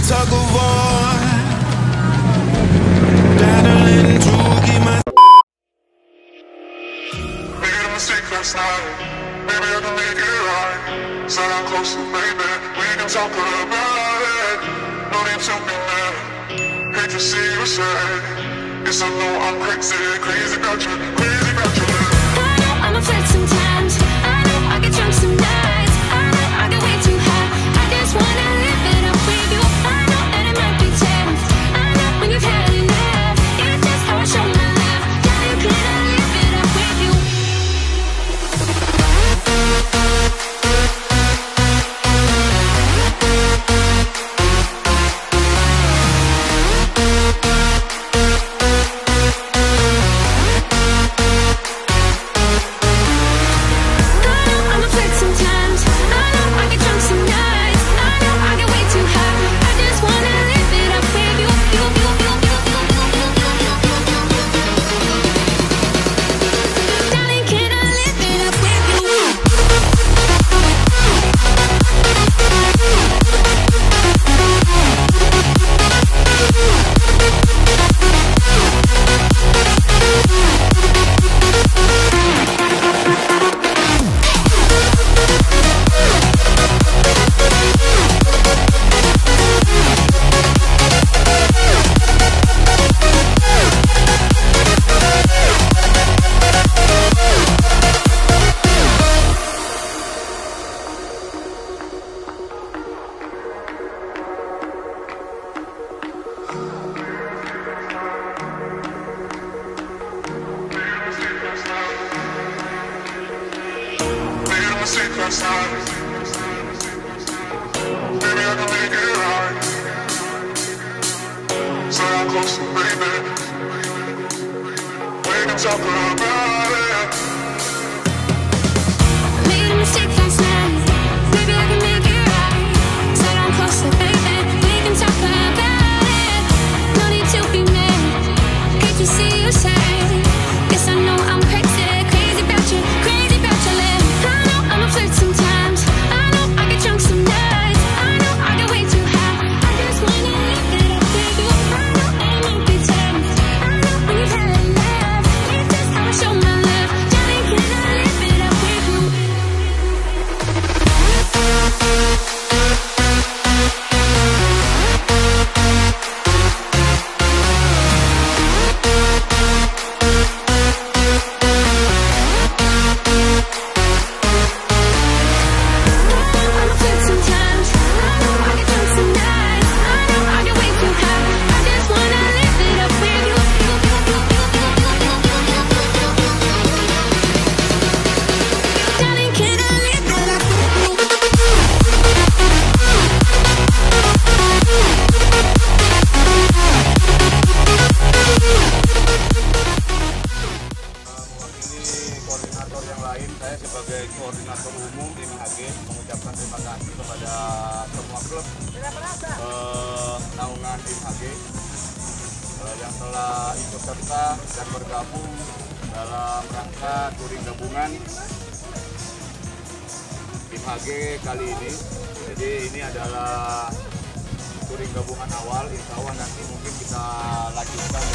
tug of war, battling to keep my. Made a mistake last night, maybe I can make it right. Said I'm close to baby, we can talk about it. No need to be mad, hate to see you sad. Yes, I know I'm crazy, crazy about you, crazy about you. I know I'm a flirt sometimes, I know I get drunk some nights, I know I get way too high, I just wanna live it up with you. I know that it might be tense, I know when you've had enough, it's just how I show my love. Darling, can I live it up with you? Last night, maybe I can make it right. So I'm close to baby, we can talk about it. Made a mistake last night, maybe I can make it right. Said I'm close to baby, we can talk about it. No need to be mad, hate to see you sad. Yes, I know I'm crazy, crazy about you, crazy about your love. I know I'm a flirt sometimes, I know I get drunk some nights, I know I get way too high, I just wanna live it up with you. I know it might be tense, I know when you've had enough, it's just how I show my love. Darling, can I live it up with you? Koordinator yang lain, saya sebagai koordinator umum tim HG mengucapkan terima kasih kepada semua klub naungan tim HG yang telah ikut serta dan bergabung dalam rangka touring gabungan tim HG kali ini. Jadi ini adalah touring gabungan awal, insya Allah nanti mungkin kita lanjutkan.